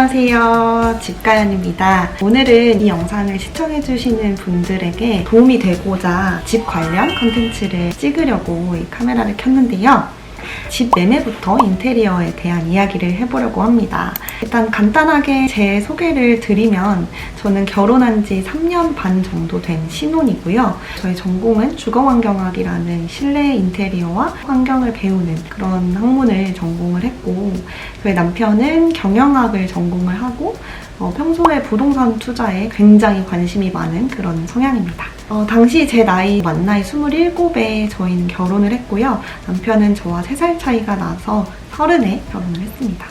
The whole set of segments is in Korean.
안녕하세요, 집가연입니다. 오늘은 이 영상을 시청해주시는 분들에게 도움이 되고자 집 관련 컨텐츠를 찍으려고 이 카메라를 켰는데요. 집 매매부터 인테리어에 대한 이야기를 해보려고 합니다. 일단 간단하게 제 소개를 드리면 저는 결혼한 지 3년 반 정도 된 신혼이고요. 저의 전공은 주거환경학이라는 실내 인테리어와 환경을 배우는 그런 학문을 전공을 했고, 저희 남편은 경영학을 전공을 하고 평소에 부동산 투자에 굉장히 관심이 많은 그런 성향입니다. 당시 제 나이 만 나이 27에 저희는 결혼을 했고요. 남편은 저와 3살 차이가 나서 30에 결혼을 했습니다.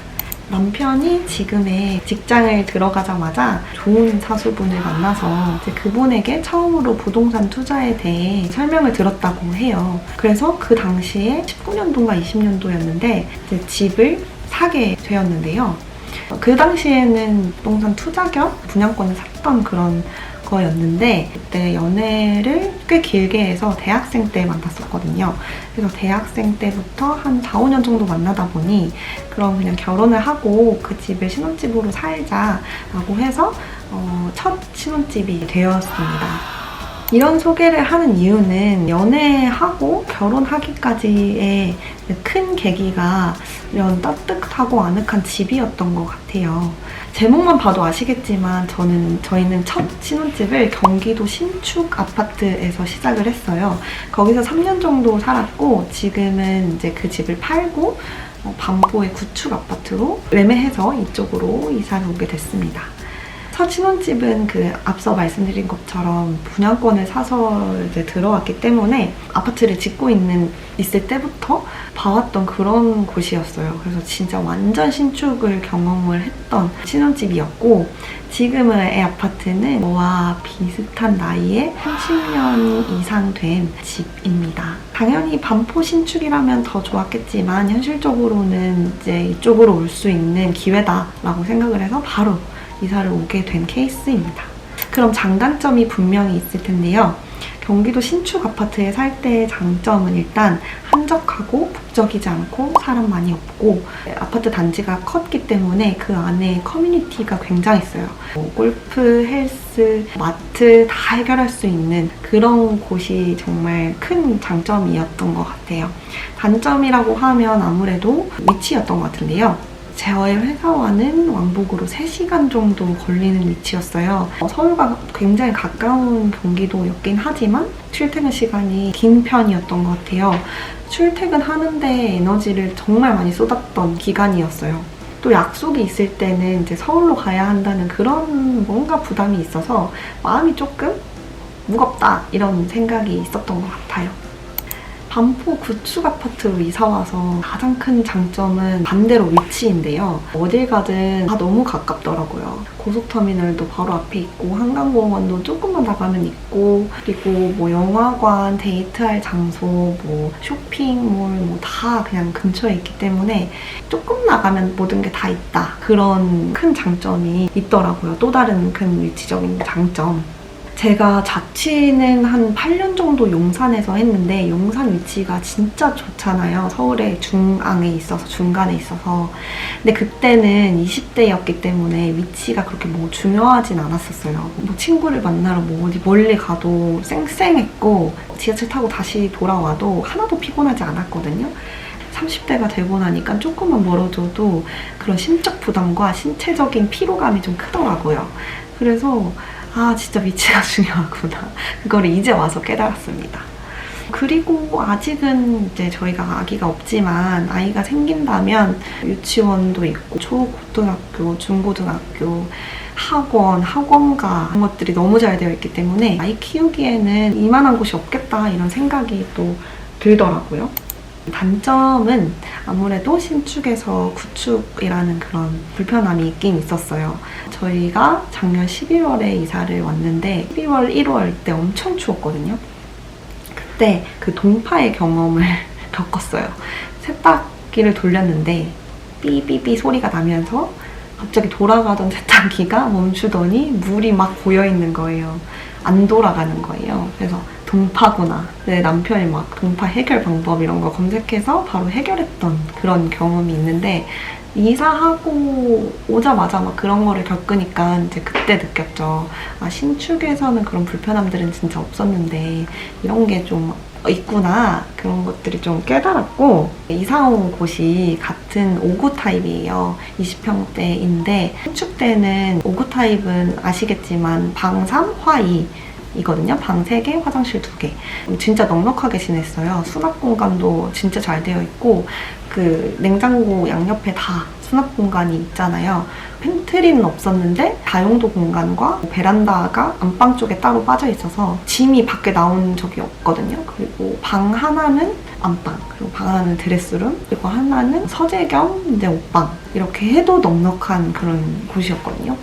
남편이 지금의 직장을 들어가자마자 좋은 사수분을 만나서 이제 그분에게 처음으로 부동산 투자에 대해 설명을 들었다고 해요. 그래서 그 당시에 19년도인가 20년도였는데 이제 집을 사게 되었는데요. 그 당시에는 부동산 투자 겸 분양권을 샀던 그런 거였는데, 그때 연애를 꽤 길게 해서 대학생 때 만났었거든요. 그래서 대학생 때부터 한 4, 5년 정도 만나다 보니 그럼 그냥 결혼을 하고 그 집을 신혼집으로 살자라고 해서 첫 신혼집이 되었습니다. 이런 소개를 하는 이유는 연애하고 결혼하기까지의 큰 계기가 이런 따뜻하고 아늑한 집이었던 것 같아요. 제목만 봐도 아시겠지만 저희는 첫 신혼집을 경기도 신축 아파트에서 시작을 했어요. 거기서 3년 정도 살았고, 지금은 이제 그 집을 팔고 반포의 구축 아파트로 매매해서 이쪽으로 이사를 오게 됐습니다. 첫 신혼집은 앞서 말씀드린 것처럼 분양권을 사서 이제 들어왔기 때문에 아파트를 짓고 있을 때부터 봐왔던 그런 곳이었어요. 그래서 진짜 완전 신축을 경험을 했던 신혼집이었고, 지금의 아파트는 저와 비슷한 나이에 30년 이상 된 집입니다. 당연히 반포 신축이라면 더 좋았겠지만 현실적으로는 이제 이쪽으로 올 수 있는 기회다라고 생각을 해서 바로 이사를 오게 된 케이스입니다. 그럼 장단점이 분명히 있을 텐데요. 경기도 신축 아파트에 살 때의 장점은 일단 한적하고 북적이지 않고 사람 많이 없고, 아파트 단지가 컸기 때문에 그 안에 커뮤니티가 굉장했어요. 골프, 헬스, 마트 다 해결할 수 있는 그런 곳이 정말 큰 장점이었던 것 같아요. 단점이라고 하면 아무래도 위치였던 것 같은데요. 저의 회사와는 왕복으로 3시간 정도 걸리는 위치였어요. 서울과 굉장히 가까운 경기도였긴 하지만 출퇴근 시간이 긴 편이었던 것 같아요. 출퇴근하는데 에너지를 정말 많이 쏟았던 기간이었어요. 또 약속이 있을 때는 이제 서울로 가야 한다는 그런 뭔가 부담이 있어서 마음이 조금 무겁다 이런 생각이 있었던 것 같아요. 반포 구축 아파트로 이사와서 가장 큰 장점은 반대로 위치인데요. 어딜 가든 다 너무 가깝더라고요. 고속터미널도 바로 앞에 있고, 한강공원도 조금만 나가면 있고, 그리고 뭐 영화관, 데이트할 장소, 뭐 쇼핑몰 다 그냥 근처에 있기 때문에 조금 나가면 모든 게 다 있다. 그런 큰 장점이 있더라고요. 또 다른 큰 위치적인 장점. 제가 자취는 한 8년 정도 용산에서 했는데, 용산 위치가 진짜 좋잖아요. 서울의 중앙에 있어서, 중간에 있어서. 근데 그때는 20대였기 때문에 위치가 그렇게 뭐 중요하진 않았었어요. 뭐 친구를 만나러 뭐 어디 멀리 가도 쌩쌩했고, 지하철 타고 다시 돌아와도 하나도 피곤하지 않았거든요. 30대가 되고 나니까 조금만 멀어져도 그런 심적 부담과 신체적인 피로감이 좀 크더라고요. 그래서 진짜 위치가 중요하구나. 그거를 이제 와서 깨달았습니다. 그리고 아직은 이제 저희가 아기가 없지만 아이가 생긴다면 유치원도 있고 초고등학교, 중고등학교, 학원가 이런 것들이 너무 잘 되어 있기 때문에 아이 키우기에는 이만한 곳이 없겠다 이런 생각이 또 들더라고요. 단점은 아무래도 신축에서 구축이라는 그런 불편함이 있긴 있었어요. 저희가 작년 11월에 이사를 왔는데 12월, 1월 때 엄청 추웠거든요. 그때 그 동파의 경험을 겪었어요. 세탁기를 돌렸는데 삐삐삐 소리가 나면서 갑자기 돌아가던 세탁기가 멈추더니 물이 막 고여있는 거예요. 안 돌아가는 거예요. 그래서 동파구나. 내 남편이 막 동파 해결 방법 이런 거 검색해서 바로 해결했던 그런 경험이 있는데, 이사하고 오자마자 막 그런 거를 겪으니까 이제 그때 느꼈죠. 아, 신축에서는 그런 불편함들은 진짜 없었는데 이런 게 좀 있구나. 그런 것들이 좀 깨달았고, 이사 온 곳이 같은 5구 타입이에요. 20평대인데 신축 때는 5구 타입은 아시겠지만 방 3, 화 2 이거든요. 방 3개, 화장실 2개. 진짜 넉넉하게 지냈어요. 수납 공간도 진짜 잘 되어 있고, 그 냉장고 양옆에 다 수납 공간이 있잖아요. 팬트리는 없었는데 다용도 공간과 베란다가 안방 쪽에 따로 빠져 있어서 짐이 밖에 나온 적이 없거든요. 그리고 방 하나는 안방, 그리고 방 하나는 드레스룸, 그리고 하나는 서재 겸 이제 옷방, 이렇게 해도 넉넉한 그런 곳이었거든요.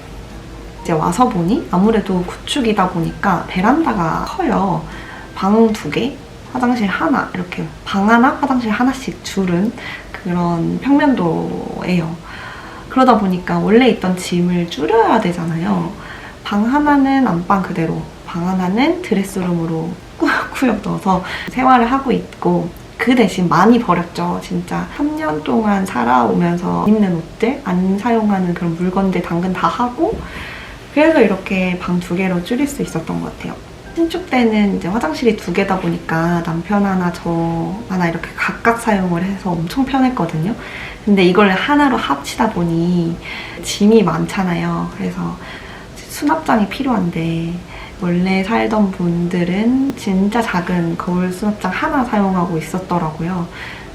이제 와서 보니 아무래도 구축이다 보니까 베란다가 커요. 방 2개, 화장실 하나, 이렇게 방 하나, 화장실 하나씩 줄은 그런 평면도예요. 그러다 보니까 원래 있던 짐을 줄여야 되잖아요. 방 하나는 안방 그대로, 방 하나는 드레스룸으로 꾸역꾸역 넣어서 생활을 하고 있고, 그 대신 많이 버렸죠. 진짜 3년 동안 살아오면서 입는 옷들, 안 사용하는 그런 물건들 당근 다 하고, 그래서 이렇게 방 2개로 줄일 수 있었던 것 같아요. 신축 때는 이제 화장실이 2개다 보니까 남편 하나, 저 하나 이렇게 각각 사용을 해서 엄청 편했거든요. 근데 이걸 하나로 합치다 보니 짐이 많잖아요. 그래서 수납장이 필요한데, 원래 살던 분들은 진짜 작은 거울 수납장 하나 사용하고 있었더라고요.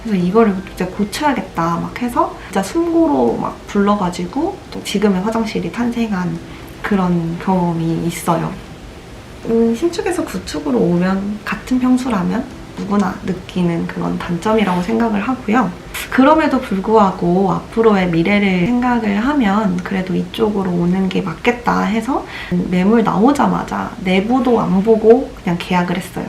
그래서 이거를 진짜 고쳐야겠다 막 해서 진짜 숨고로 막 불러가지고 또 지금의 화장실이 탄생한 그런 경험이 있어요. 신축에서 구축으로 오면 같은 평수라면 누구나 느끼는 그런 단점이라고 생각을 하고요. 그럼에도 불구하고 앞으로의 미래를 생각을 하면 그래도 이쪽으로 오는 게 맞겠다 해서 매물 나오자마자 내부도 안 보고 그냥 계약을 했어요.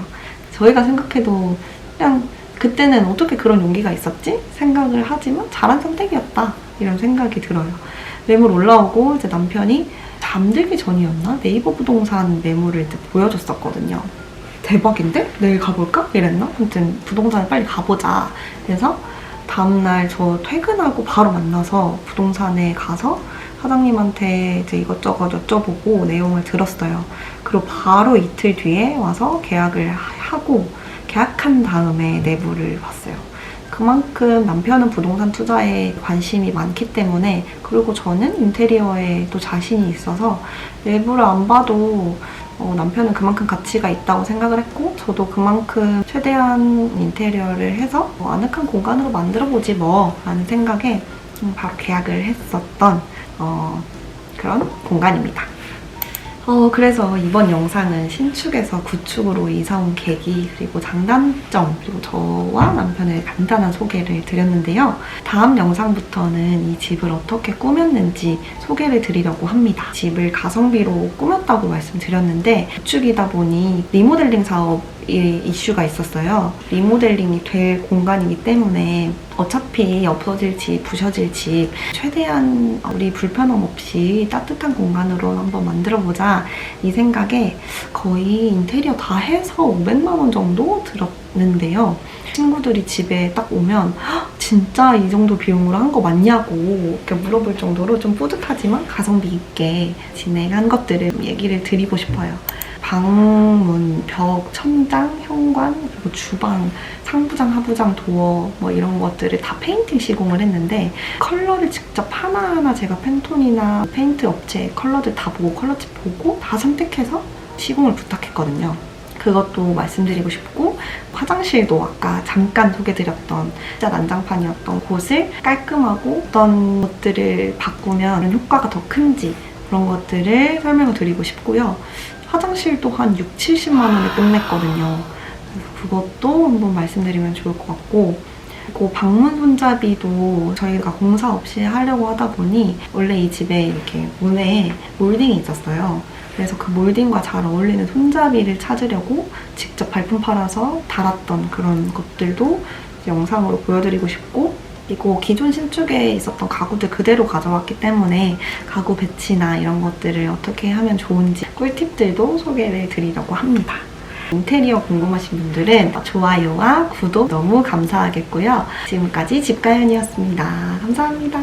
저희가 생각해도 그냥 그때는 어떻게 그런 용기가 있었지? 생각을 하지만 잘한 선택이었다 이런 생각이 들어요. 매물 올라오고 이제 남편이 잠들기 전이었나? 네이버 부동산 매물을 이제 보여줬었거든요. 대박인데? 내일 가볼까? 이랬나? 아무튼 부동산에 빨리 가보자. 그래서 다음날 저 퇴근하고 바로 만나서 부동산에 가서 사장님한테 이제 이것저것 여쭤보고 내용을 들었어요. 그리고 바로 이틀 뒤에 와서 계약을 하고, 계약한 다음에 내부를 봤어요. 그만큼 남편은 부동산 투자에 관심이 많기 때문에, 그리고 저는 인테리어에 또 자신이 있어서 내부를 안 봐도 남편은 그만큼 가치가 있다고 생각을 했고, 저도 그만큼 최대한 인테리어를 해서 아늑한 공간으로 만들어보지 뭐 라는 생각에 바로 계약을 했었던 그런 공간입니다. 그래서 이번 영상은 신축에서 구축으로 이사 온 계기, 그리고 장단점, 그리고 저와 남편의 간단한 소개를 드렸는데요. 다음 영상부터는 이 집을 어떻게 꾸몄는지 소개를 드리려고 합니다. 집을 가성비로 꾸몄다고 말씀드렸는데, 구축이다 보니 리모델링 사업이 이슈가 있었어요. 리모델링이 될 공간이기 때문에 어차피 없어질 집, 부셔질 집, 최대한 우리 불편함 없이 따뜻한 공간으로 한번 만들어보자 이 생각에 거의 인테리어 다 해서 500만 원 정도 들었는데요. 친구들이 집에 딱 오면 진짜 이 정도 비용으로 한 거 맞냐고 이렇게 물어볼 정도로 좀 뿌듯하지만 가성비 있게 진행한 것들을 얘기를 드리고 싶어요. 방문, 벽, 천장, 현관, 그리고 주방, 상부장, 하부장, 도어 뭐 이런 것들을 다 페인팅 시공을 했는데, 컬러를 직접 하나하나 제가 팬톤이나 페인트 업체 컬러들 다 보고 컬러집 보고 다 선택해서 시공을 부탁했거든요. 그것도 말씀드리고 싶고, 화장실도 아까 잠깐 소개드렸던 진짜 난장판이었던 곳을 깔끔하고 어떤 것들을 바꾸면 효과가 더 큰지 그런 것들을 설명을 드리고 싶고요. 화장실도 한 6, 70만 원에 끝냈거든요. 그래서 그것도 한번 말씀드리면 좋을 것 같고, 그리고 방문 손잡이도 저희가 공사 없이 하려고 하다 보니 원래 이 집에 이렇게 문에 몰딩이 있었어요. 그래서 그 몰딩과 잘 어울리는 손잡이를 찾으려고 직접 발품 팔아서 달았던 그런 것들도 영상으로 보여드리고 싶고, 그리고 기존 신축에 있었던 가구들 그대로 가져왔기 때문에 가구 배치나 이런 것들을 어떻게 하면 좋은지 꿀팁들도 소개를 드리려고 합니다. 인테리어 궁금하신 분들은 좋아요와 구독 너무 감사하겠고요. 지금까지 집가연이었습니다. 감사합니다.